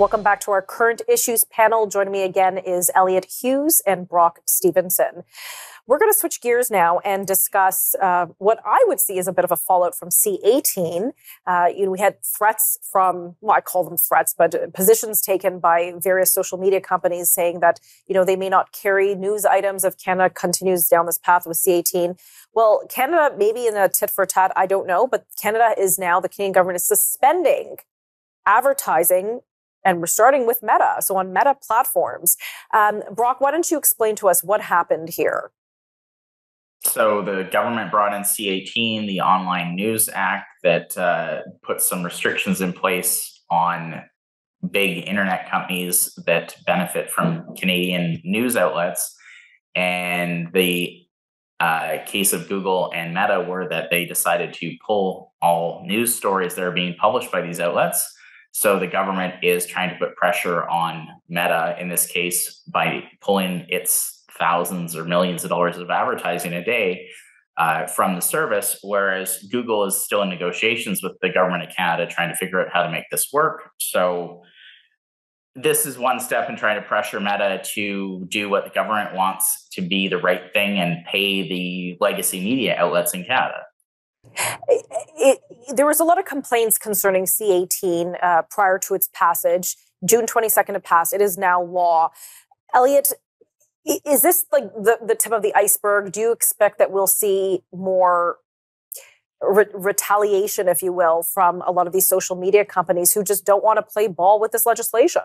Welcome back to our current issues panel. Joining me again is Elliot Hughes and Brock Stephenson. We're going to switch gears now and discuss what I would see as a bit of a fallout from C-18. We had threats from, well, I call them threats, but positions taken by various social media companies saying that, they may not carry news items if Canada continues down this path with C-18. Well, Canada, maybe in a tit for tat, I don't know, but the Canadian government is suspending advertising, and we're starting with Meta, so on Meta platforms. Brock, why don't you explain to us what happened here? So the government brought in C-18, the Online News Act, that put some restrictions in place on big internet companies that benefit from Canadian news outlets. And the case of Google and Meta were that they decided to pull all news stories that are being published by these outlets. So the government is trying to put pressure on Meta, in this case, by pulling its thousands or millions of dollars of advertising a day from the service, whereas Google is still in negotiations with the government of Canada trying to figure out how to make this work. So this is one step in trying to pressure Meta to do what the government wants to be the right thing and pay the legacy media outlets in Canada. There was a lot of complaints concerning C-18 prior to its passage. June 22nd it passed. It is now law. Elliot, is this like the tip of the iceberg? Do you expect that we'll see more retaliation, if you will, from a lot of these social media companies who just don't want to play ball with this legislation?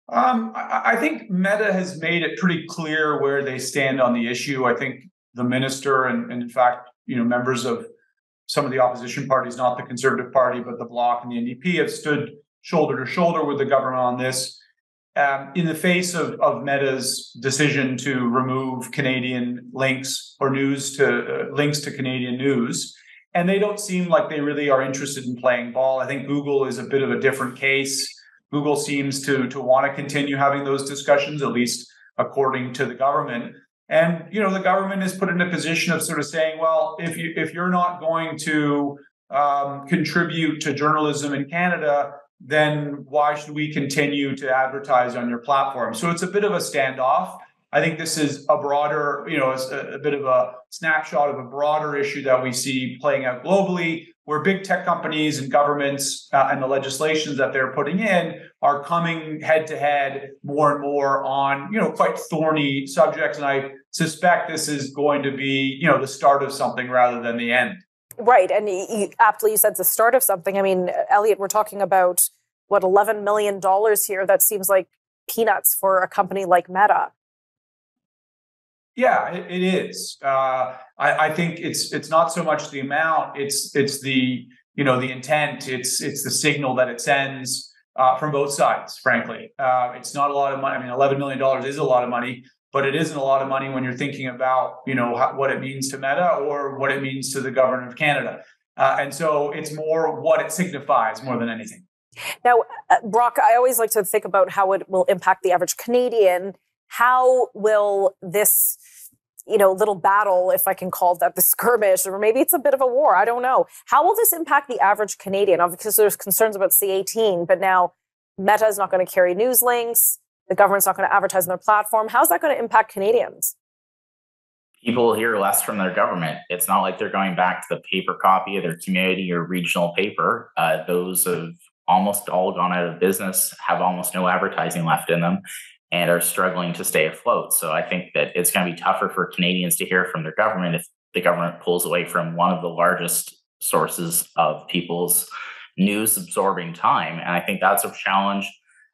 I think Meta has made it pretty clear where they stand on the issue. I think the minister and in fact, members of some of the opposition parties, not the Conservative Party, but the Bloc and the NDP, have stood shoulder to shoulder with the government on this. In the face of Meta's decision to remove Canadian links or links to Canadian news, and they don't seem like they really are interested in playing ball. I think Google is a bit of a different case. Google seems to want to continue having those discussions, at least according to the government. And the government is put in a position of sort of saying, well, if you're not going to contribute to journalism in Canada, then why should we continue to advertise on your platform? So it's a bit of a standoff. I think this is a broader, a bit of a snapshot of a broader issue that we see playing out globally, where big tech companies and governments and the legislations that they're putting in are coming head to head more and more on, quite thorny subjects. And I suspect this is going to be, the start of something rather than the end. Right. And aptly you said it's the start of something. I mean, Elliot, we're talking about, $11 million here? That seems like peanuts for a company like Meta. Yeah, it is. I think it's not so much the amount; it's the the intent. It's the signal that it sends from both sides. Frankly, it's not a lot of money. I mean, $11 million is a lot of money, but it isn't a lot of money when you're thinking about what it means to Meta or what it means to the government of Canada. And so it's more what it signifies more than anything. Now, Brock, I always like to think about how it will impact the average Canadian. How will this, little battle, if I can call that the skirmish, or maybe it's a bit of a war, I don't know. How will this impact the average Canadian? Because there's concerns about C-18, but now Meta is not going to carry news links. The government's not going to advertise on their platform. How's that going to impact Canadians? People hear less from their government. It's not like they're going back to the paper copy of their community or regional paper. Those have almost all gone out of business, have almost no advertising left in them, and are struggling to stay afloat. So I think that it's going to be tougher for Canadians to hear from their government if the government pulls away from one of the largest sources of people's news absorbing time. And I think that's a challenge.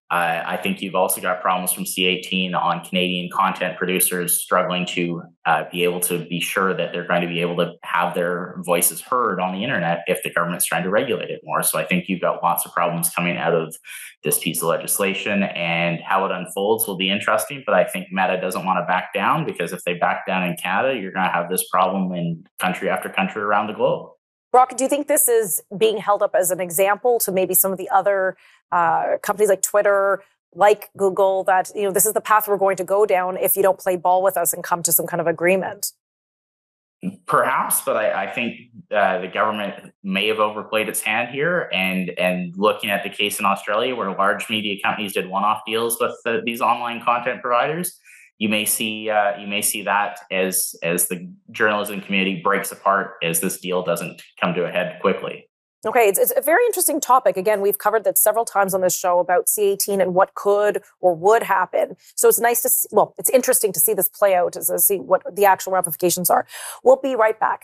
I think you've also got problems from C-18 on Canadian content producers struggling to be able to be sure that they're going to be able to have their voices heard on the internet if the government's trying to regulate it more. So I think you've got lots of problems coming out of this piece of legislation, and how it unfolds will be interesting. But I think Meta doesn't want to back down, because if they back down in Canada, you're going to have this problem in country after country around the globe. Brock, do you think this is being held up as an example to maybe some of the other companies like Twitter, like Google, that, this is the path we're going to go down if you don't play ball with us and come to some kind of agreement? Perhaps, but I think the government may have overplayed its hand here. And looking at the case in Australia, where large media companies did one-off deals with these online content providers, you may see that as the journalism community breaks apart as this deal doesn't come to a head quickly. Okay, it's a very interesting topic. Again, we've covered that several times on this show about C-18 and what could or would happen. So it's nice to see, well, it's interesting to see this play out, to see what the actual ramifications are. We'll be right back.